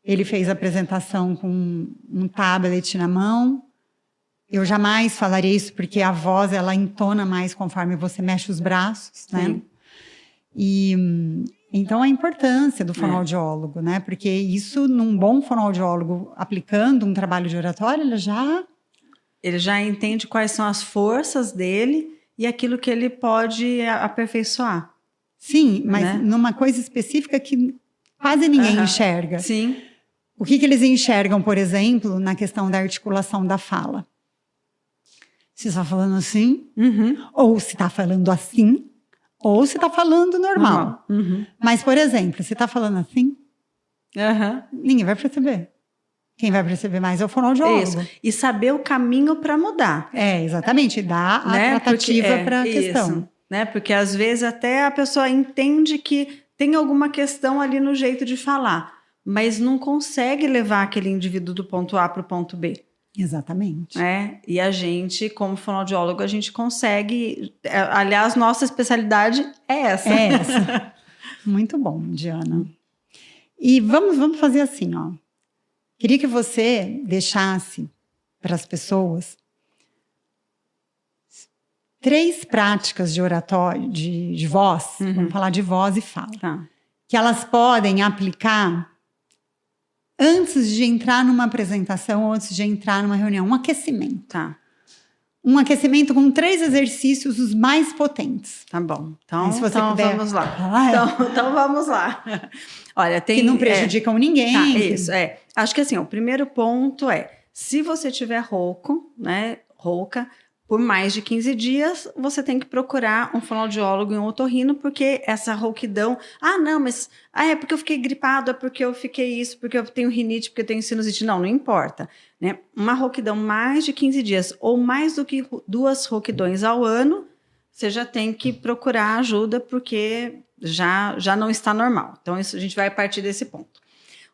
Ele fez a apresentação com um tablet na mão. Eu jamais falaria isso, porque a voz, ela entona mais conforme você mexe os braços, né? E então a importância do fonoaudiólogo, né? Porque isso, num bom fonoaudiólogo, aplicando um trabalho de oratória, ele já entende quais são as forças dele e aquilo que ele pode aperfeiçoar. Sim, mas numa coisa específica que quase ninguém enxerga. Sim. O que eles enxergam, por exemplo, na questão da articulação da fala? Se está falando assim, ou se está falando assim, ou se está falando normal. Mas, por exemplo, se está falando assim, ninguém vai perceber. Quem vai perceber mais é o fonoaudiólogo. Isso. E saber o caminho para mudar. Exatamente. Dar a tratativa para a questão. Né? Porque, às vezes, até a pessoa entende que tem alguma questão ali no jeito de falar, mas não consegue levar aquele indivíduo do ponto A para o ponto B. Exatamente. E a gente, como fonoaudiólogo, a gente consegue... Aliás, nossa especialidade é essa. Muito bom, Diana. E vamos fazer assim, ó. Queria que você deixasse para as pessoas 3 práticas de oratório, de voz, vamos falar de voz e fala, que elas podem aplicar antes de entrar numa apresentação ou antes de entrar numa reunião, um aquecimento. Um aquecimento com 3 exercícios os mais potentes. Tá bom. Então, se você puder... vamos lá. Então vamos lá. Olha, que não prejudicam ninguém. Isso, Acho que assim, o primeiro ponto se você tiver rouco, né, rouca, por mais de 15 dias, você tem que procurar um fonoaudiólogo e um otorrino, porque essa rouquidão... não, mas... é porque eu fiquei gripado, é porque eu fiquei isso, porque eu tenho rinite, porque eu tenho sinusite. Não importa. Né? Uma rouquidão mais de 15 dias, ou mais do que 2 rouquidões ao ano, você já tem que procurar ajuda, porque já não está normal. Então, isso, a gente vai partir desse ponto.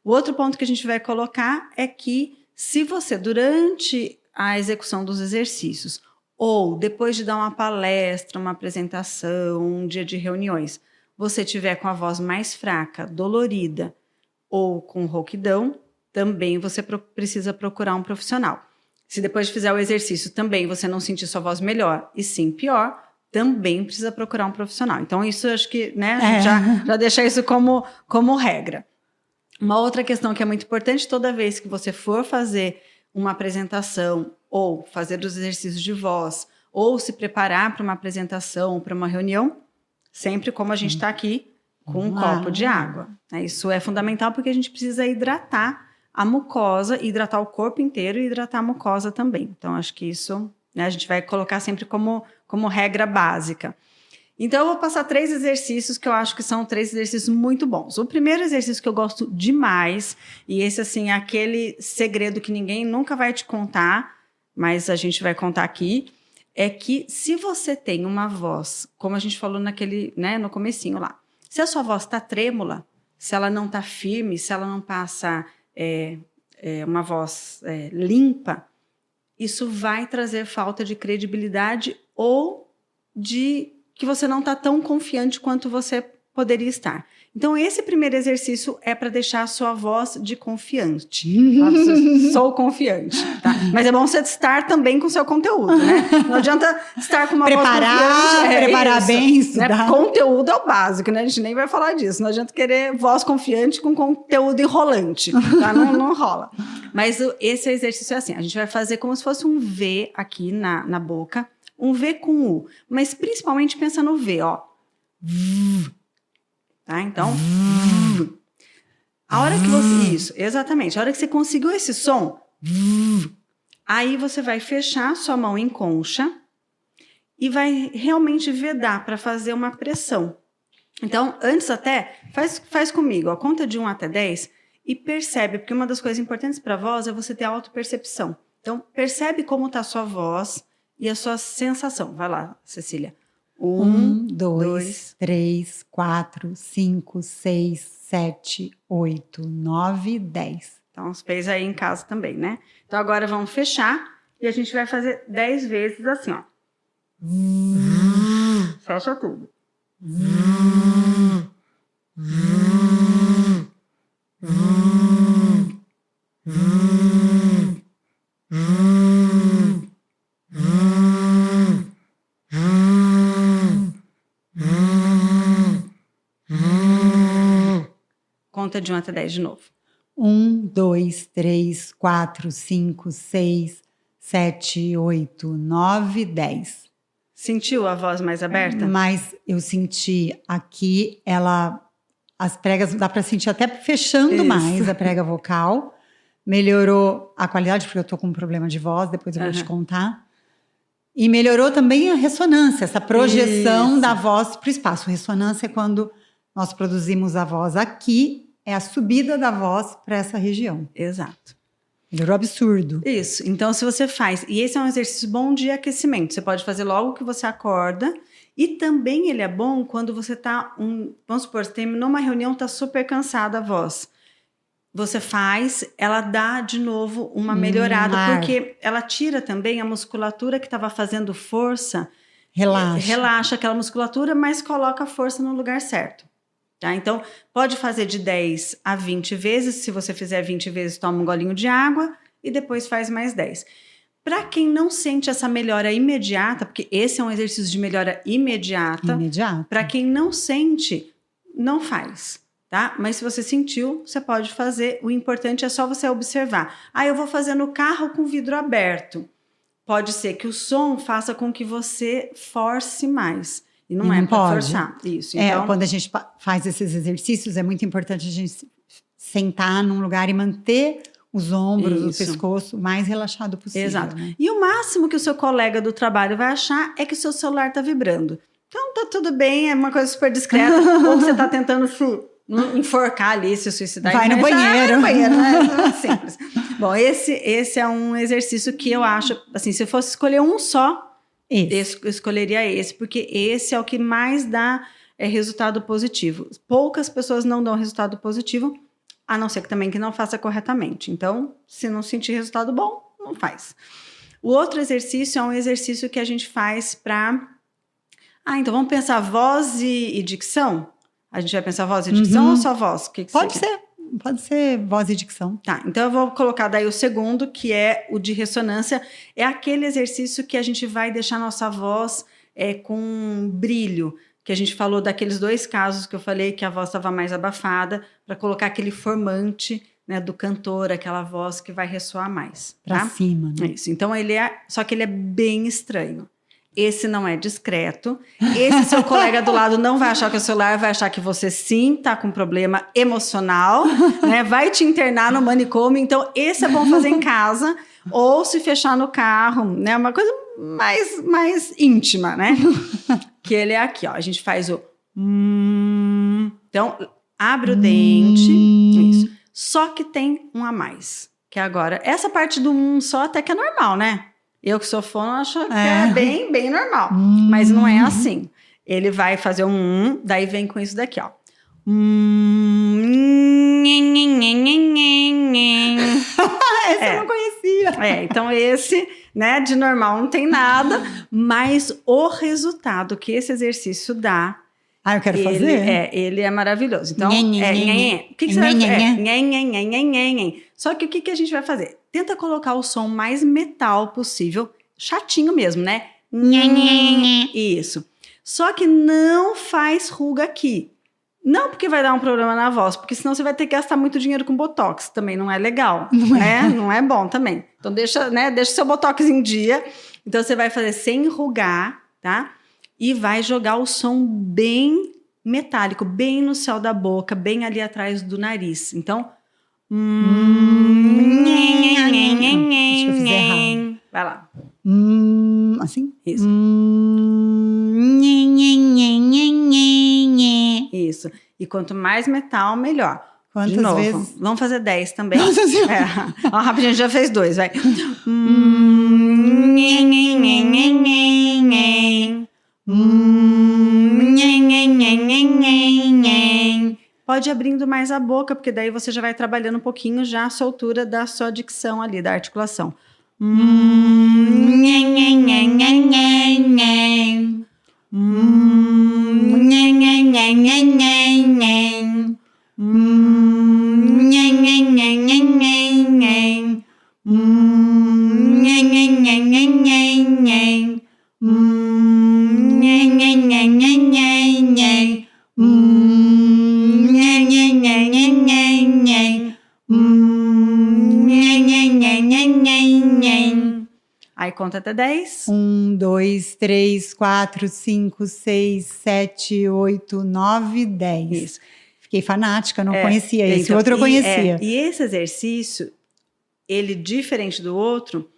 O outro ponto que a gente vai colocar é que, se você, durante a execução dos exercícios, ou depois de dar uma palestra, uma apresentação, um dia de reuniões, você tiver com a voz mais fraca, dolorida ou com rouquidão, também você precisa procurar um profissional. Se depois de fizer o exercício também você não sentir sua voz melhor e sim pior, também precisa procurar um profissional. Então isso acho que, né, a gente já deixa isso como regra. Uma outra questão que é muito importante, toda vez que você for fazer uma apresentação ou fazer os exercícios de voz, ou se preparar para uma apresentação, para uma reunião, sempre como a gente está aqui, com um copo de água. Isso é fundamental porque a gente precisa hidratar a mucosa, hidratar o corpo inteiro e hidratar a mucosa também. Então, acho que isso, né, a gente vai colocar sempre como regra básica. Então, eu vou passar 3 exercícios que eu acho que são 3 exercícios muito bons. O primeiro exercício que eu gosto demais, e esse, assim, é aquele segredo que ninguém nunca vai te contar, mas a gente vai contar aqui, é que se você tem uma voz, como a gente falou no comecinho lá, se a sua voz está trêmula, se ela não está firme, se ela não passa uma voz limpa, isso vai trazer falta de credibilidade ou de que você não está tão confiante quanto você poderia estar. Então, esse primeiro exercício é para deixar a sua voz de confiante. Sou confiante, tá? Mas é bom você estar também com o seu conteúdo, né? Não adianta estar com uma voz confiante. Preparar bem, estudar. Né? Conteúdo é o básico, né? A gente nem vai falar disso. Não adianta querer voz confiante com conteúdo enrolante, tá? Não rola. Mas esse exercício é assim, a gente vai fazer como se fosse um V aqui na boca, um V com U, mas principalmente pensa no V, ó. tá? Então, a hora que você... Isso, exatamente. A hora que você conseguiu esse som, aí você vai fechar sua mão em concha e vai realmente vedar para fazer uma pressão. Então, antes até, faz comigo, a conta de 1 até 10 e percebe, porque uma das coisas importantes para a voz é você ter autopercepção. Então, percebe como está a sua voz e a sua sensação. Vai lá, Cecília. 1, 2, 3, 4, 5, 6, 7, 8, 9, 10. Então, você fez aí em casa também, né? Então, agora vamos fechar e a gente vai fazer 10 vezes assim, ó. Fecha tudo. Conta de 1 até 10 de novo. 1, 2, 3, 4, 5, 6, 7, 8, 9, 10. Sentiu a voz mais aberta? Mas eu senti aqui, as pregas, dá para sentir até fechando Isso. mais a prega vocal. Melhorou a qualidade, porque eu tô com um problema de voz, depois eu vou te contar. E melhorou também a ressonância, essa projeção da voz para o espaço. Ressonância é quando nós produzimos a voz aqui, é a subida da voz para essa região. Exato. Melhorou absurdo. Isso. Então, se você faz... E esse é um exercício bom de aquecimento. Você pode fazer logo que você acorda. E também ele é bom quando você está... vamos supor, você terminou uma reunião, está super cansada a voz. Você faz, ela dá de novo uma melhorada. Porque ela tira também a musculatura que estava fazendo força. Relaxa aquela musculatura, mas coloca a força no lugar certo. Tá? Então, pode fazer de 10 a 20 vezes. Se você fizer 20 vezes, toma um golinho de água e depois faz mais 10. Para quem não sente essa melhora imediata, porque esse é um exercício de melhora imediata. Para quem não sente, não faz, tá? Mas se você sentiu, você pode fazer. O importante é só você observar. Eu vou fazer no carro com o vidro aberto. Pode ser que o som faça com que você force mais. E não é para forçar. Isso. Então, quando a gente faz esses exercícios, é muito importante a gente sentar num lugar e manter os ombros, o pescoço mais relaxado possível. Exato. Né? E o máximo que o seu colega do trabalho vai achar é que o seu celular está vibrando. Então, tá tudo bem, é uma coisa super discreta. Ou você está tentando se enforcar ali, se suicidar. Vai no banheiro. No banheiro, né? É simples. Bom, esse é um exercício que eu acho, assim, se eu fosse escolher um só, eu escolheria esse, porque esse é o que mais dá resultado positivo. Poucas pessoas não dão resultado positivo, a não ser que também que não faça corretamente. Então, se não sentir resultado bom, não faz. O outro exercício é um exercício que a gente faz para... então vamos pensar voz e dicção? A gente vai pensar voz e dicção ou só voz? O que Pode ser. Pode ser voz e dicção. Tá, então eu vou colocar daí o segundo, que é o de ressonância. É aquele exercício que a gente vai deixar nossa voz com brilho. Que a gente falou daqueles 2 casos que eu falei que a voz estava mais abafada, para colocar aquele formante, né, do cantor, aquela voz que vai ressoar mais. Para cima, né? Isso. Então só que ele é bem estranho. Esse não é discreto. Esse seu colega do lado não vai achar que é o celular, vai achar que você sim está com problema emocional, né? Vai te internar no manicômio. Então, esse é bom fazer em casa ou se fechar no carro, né? Uma coisa mais íntima, né? Que ele é aqui, ó. A gente faz o... Então, abre o dente. Isso. Só que tem um a mais. Que agora... Essa parte do só até que é normal, né? Eu que sou fono acho que é bem, bem normal. Mas não é assim. Ele vai fazer daí vem com isso daqui, ó. Esse eu não conhecia. Então esse, né, de normal não tem nada, mas o resultado que esse exercício dá... eu quero fazer? Ele é maravilhoso. Então, o que você vai fazer? Só que o que a gente vai fazer? Tenta colocar o som mais metal possível, chatinho mesmo, né? Isso. Só que não faz ruga aqui. Não porque vai dar um problema na voz, porque senão você vai ter que gastar muito dinheiro com botox. Também não é legal, né? Não é bom também. Então, deixa seu botox em dia. Então, você vai fazer sem rugar, tá? E vai jogar o som bem metálico, bem no céu da boca, bem ali atrás do nariz. Então, acho que eu fiz errado. vai lá. Assim? Isso. Isso. E quanto mais metal, melhor. Quantas De novo. vezes? Vamos fazer 10 também. Nossa Senhora. Ó, rapidinho, já fez 2, vai. Pode ir abrindo mais a boca, porque daí você já vai trabalhando um pouquinho já a soltura da sua dicção ali, da articulação. Aí conta até 10. 1, 2, 3, 4, 5, 6, 7, 8, 9, 10. Isso. Fiquei fanática, não conhecia. Esse então, outro eu conhecia. E esse exercício, ele diferente do outro,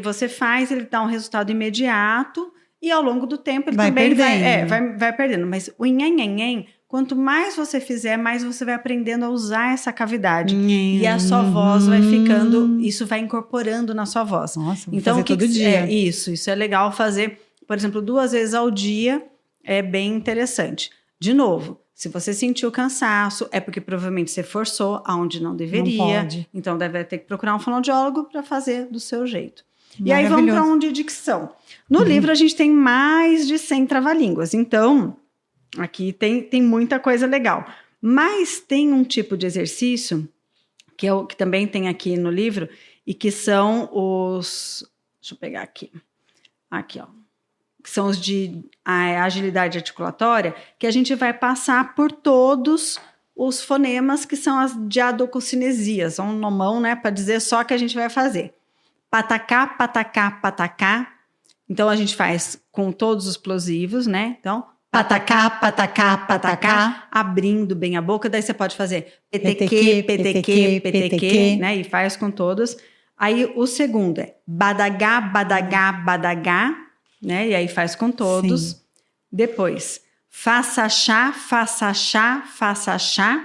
você faz, ele dá um resultado imediato e ao longo do tempo ele Vai também perdendo. vai perdendo. Mas o nhenhenhen, quanto mais você fizer, mais você vai aprendendo a usar essa cavidade. E a sua voz vai ficando, isso vai incorporando na sua voz. Nossa, vou Então, fazer todo dia. Isso é legal fazer, por exemplo, 2 vezes ao dia, é bem interessante. De novo, se você sentiu cansaço, é porque provavelmente você forçou aonde não deveria. Não pode. Então, deve ter que procurar um fonoaudiólogo para fazer do seu jeito. E aí vamos para um de dicção. No livro a gente tem mais de 100 trava-línguas. Então, aqui tem muita coisa legal. Mas tem um tipo de exercício, que também tem aqui no livro, e que são os... Deixa eu pegar aqui. Aqui, ó. Que são os de agilidade articulatória, que a gente vai passar por todos os fonemas que são as diadococinesias, um nomão, né, para dizer só que a gente vai fazer. Patacá, patacá, patacá. Então, a gente faz com todos os plosivos, né? Então, Patacá, patacá, patacá. Abrindo bem a boca. Daí você pode fazer PTQ, PTQ, PTQ, né? E faz com todos. Aí, o segundo é badagá, badagá, badagá, né? E aí faz com todos. Sim. Depois, faça chá, faça chá, faça chá.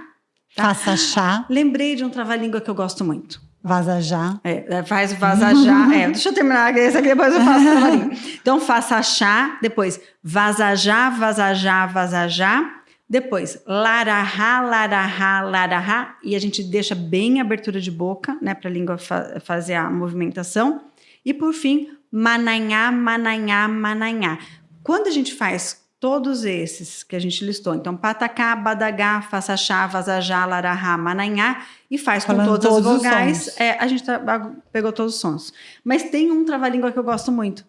Tá? Faça chá. Lembrei de um trava-língua que eu gosto muito. Vaza já. Faz vaza já. Deixa eu terminar esse aqui, depois eu faço trava-língua. Então, faça chá, depois vaza já, vaza já, vaza já. Depois, larahá, larahá, larahá. E a gente deixa bem a abertura de boca, né? Para a língua fazer a movimentação. E por fim, mananhá, mananhá, mananhá. Quando a gente faz todos esses que a gente listou, então patacá, badagá, faça chá, vazajá, larahá, mananhá, e faz com todas as vogais, a gente pegou todos os sons. Mas tem um trava-língua que eu gosto muito,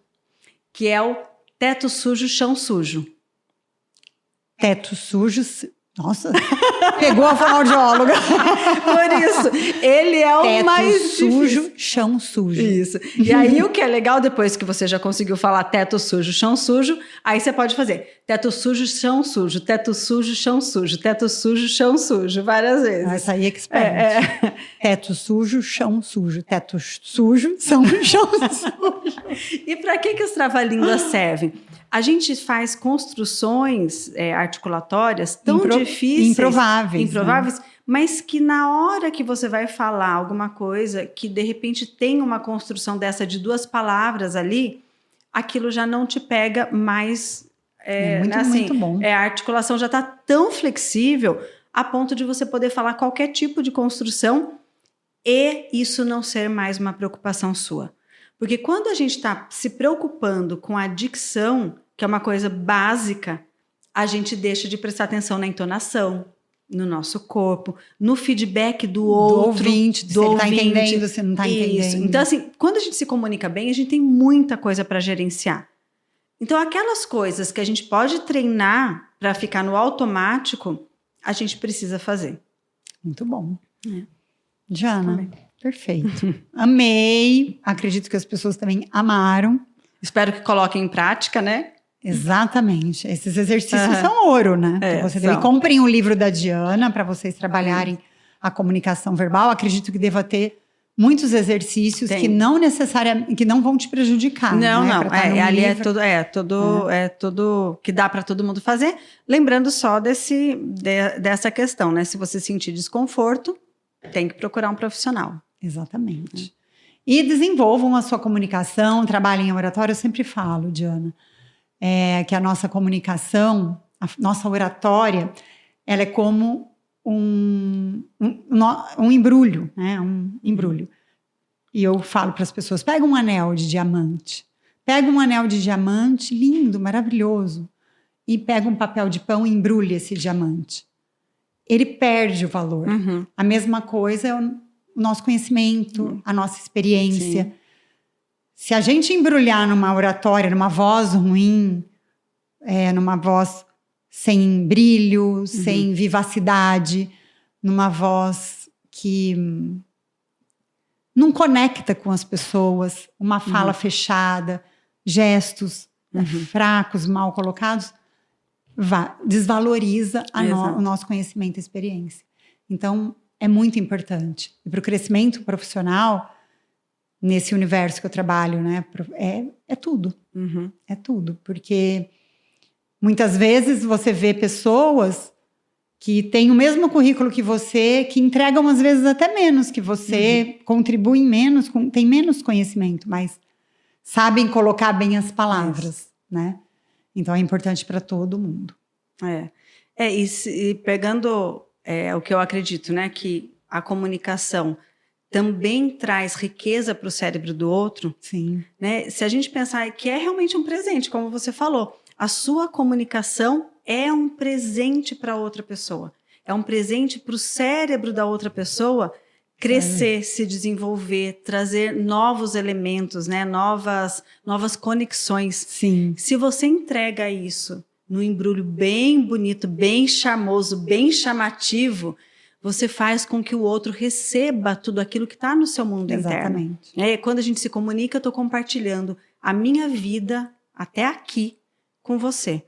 que é o teto sujo, chão sujo. Teto sujo. Nossa, pegou a fonoaudióloga. Por isso, ele é o teto mais sujo, difícil. Chão sujo. Isso. E aí, o que é legal, depois que você já conseguiu falar teto sujo, chão sujo, aí você pode fazer teto sujo, chão sujo, teto sujo, chão sujo, teto sujo, chão sujo, várias vezes. Essa aí é expert. Teto sujo, chão sujo. Teto sujo, chão sujo. E para que os trava-línguas servem? A gente faz construções articulatórias tão difíceis, improváveis, né? Mas que na hora que você vai falar alguma coisa que de repente tem uma construção dessa de 2 palavras ali, aquilo já não te pega mais. Muito bom. A articulação já está tão flexível a ponto de você poder falar qualquer tipo de construção e isso não ser mais uma preocupação sua. Porque quando a gente está se preocupando com a dicção, que é uma coisa básica, a gente deixa de prestar atenção na entonação, no nosso corpo, no feedback do outro. Se ele está entendendo, se não está entendendo. Então, assim, quando a gente se comunica bem, a gente tem muita coisa para gerenciar. Então, aquelas coisas que a gente pode treinar para ficar no automático, a gente precisa fazer. Muito bom. Diana, perfeito. Amei. Acredito que as pessoas também amaram. Espero que coloquem em prática, né? Exatamente. Esses exercícios são ouro, né? Que você deu. E comprem o livro da Diana para vocês trabalharem a comunicação verbal. Acredito que deva ter muitos exercícios que não necessariamente, que não vão te prejudicar. Não, né? Ali é tudo que dá para todo mundo fazer. Lembrando só dessa questão, né? Se você sentir desconforto, tem que procurar um profissional. Exatamente. E desenvolvam a sua comunicação, trabalhem em oratório. Eu sempre falo, Diana, que a nossa comunicação, a nossa oratória, ela é como um embrulho, né? Um embrulho. E eu falo para as pessoas, pega um anel de diamante. Pega um anel de diamante lindo, maravilhoso. E pega um papel de pão e embrulha esse diamante. Ele perde o valor. A mesma coisa é o nosso conhecimento, a nossa experiência. Sim. Se a gente embrulhar numa oratória, numa voz ruim, numa voz sem brilho, sem vivacidade, numa voz que não conecta com as pessoas, uma fala fechada, gestos fracos, mal colocados, desvaloriza o nosso conhecimento e experiência. Então, é muito importante. E para o crescimento profissional, nesse universo que eu trabalho, né, é tudo. É tudo. Porque muitas vezes você vê pessoas que têm o mesmo currículo que você, que entregam às vezes até menos que você, contribuem menos, têm menos conhecimento, mas sabem colocar bem as palavras, né? Então é importante para todo mundo. E pegando o que eu acredito, né, que a comunicação também traz riqueza para o cérebro do outro. Sim. Né? Se a gente pensar que é realmente um presente, como você falou, a sua comunicação é um presente para outra pessoa. É um presente para o cérebro da outra pessoa crescer, se desenvolver, trazer novos elementos, né? Novas conexões. Sim. Se você entrega isso num embrulho bem bonito, bem charmoso, bem chamativo, você faz com que o outro receba tudo aquilo que está no seu mundo interno. Quando a gente se comunica, eu estou compartilhando a minha vida até aqui com você.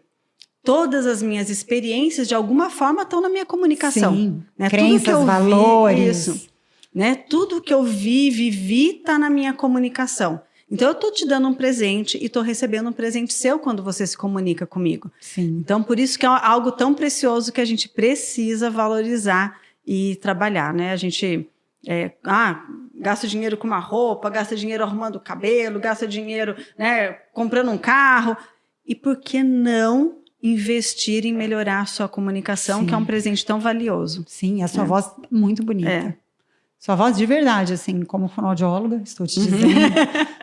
Todas as minhas experiências, de alguma forma, estão na minha comunicação. Sim, né? Crenças, tudo que eu valores. Isso, né? Tudo que eu vivi, está na minha comunicação. Então, eu estou te dando um presente e estou recebendo um presente seu quando você se comunica comigo. Sim. Então, por isso que é algo tão precioso que a gente precisa valorizar e trabalhar, né? A gente gasta dinheiro com uma roupa, gasta dinheiro arrumando o cabelo, gasta dinheiro, né, comprando um carro. E por que não investir em melhorar a sua comunicação, que é um presente tão valioso? Sim, a sua voz é muito bonita. Sua voz de verdade, assim, como fonoaudióloga, estou te dizendo.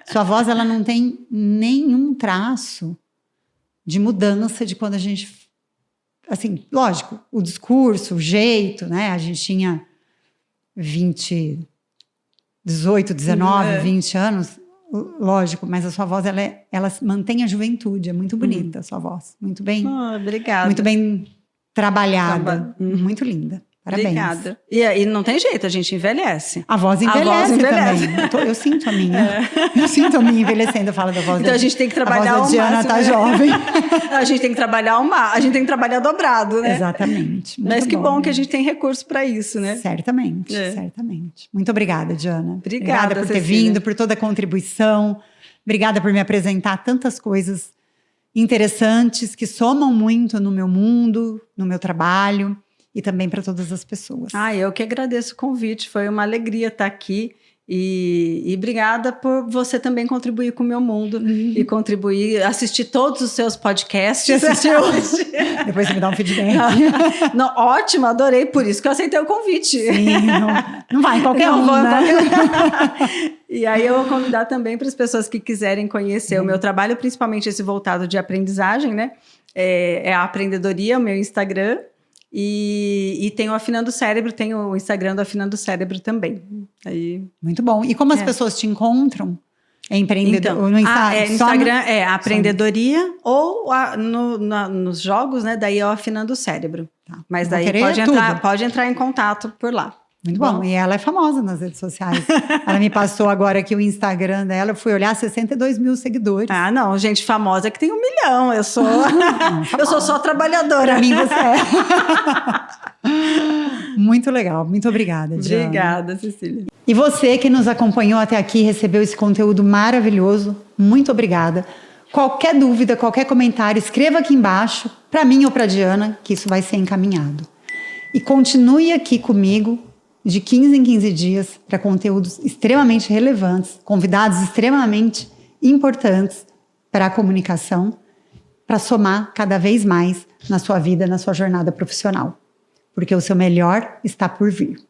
Sua voz, ela não tem nenhum traço de mudança de quando a gente... Assim, lógico, o discurso, o jeito, né? A gente tinha 18, 19, 20 anos, lógico, mas a sua voz, ela mantém a juventude, é muito bonita a sua voz. Muito bem. Obrigada. Muito bem trabalhada, muito linda. Parabéns. Obrigada. E não tem jeito, a gente envelhece. A voz envelhece também. Eu sinto a minha. Eu sinto a minha envelhecendo, eu falo da voz. Então a gente tem que trabalhar a voz da Diana tá jovem. A gente tem que trabalhar a gente tem que trabalhar dobrado, né? Exatamente. Mas que bom que a gente tem recurso para isso, né? Certamente, certamente. Muito obrigada, Diana. Obrigada por ter vindo, por toda a contribuição. Obrigada por me apresentar tantas coisas interessantes que somam muito no meu mundo, no meu trabalho. E também para todas as pessoas. Eu que agradeço o convite, foi uma alegria estar aqui. E obrigada por você também contribuir com o meu mundo e assistir todos os seus podcasts. Depois você me dá um feedback. Não, ótimo, adorei, por isso que eu aceitei o convite. Sim, não vai em qualquer né? E aí eu vou convidar também para as pessoas que quiserem conhecer o meu trabalho, principalmente esse voltado de aprendizagem, né? É a Aprendedoria, o meu Instagram. E tem o Afinando o Cérebro, tem o Instagram do Afinando o Cérebro também. Aí... Muito bom. E como as pessoas te encontram? É empreendedor? Então, no Instagram é Aprendedoria ou nos jogos, né? Daí é o Afinando o Cérebro. Tá. Mas daí pode entrar em contato por lá. Muito bom. E ela é famosa nas redes sociais. Ela me passou agora aqui o Instagram dela. Eu fui olhar 62 mil seguidores. Ah, não. Gente famosa que tem 1 milhão. Eu sou, eu sou só trabalhadora. Pra mim, você é. Muito legal. Muito obrigada, Diana. Obrigada, Cecília. E você que nos acompanhou até aqui, recebeu esse conteúdo maravilhoso. Muito obrigada. Qualquer dúvida, qualquer comentário, escreva aqui embaixo, para mim ou para Diana, que isso vai ser encaminhado. E continue aqui comigo de 15 em 15 dias para conteúdos extremamente relevantes, convidados extremamente importantes para a comunicação, para somar cada vez mais na sua vida, na sua jornada profissional. Porque o seu melhor está por vir.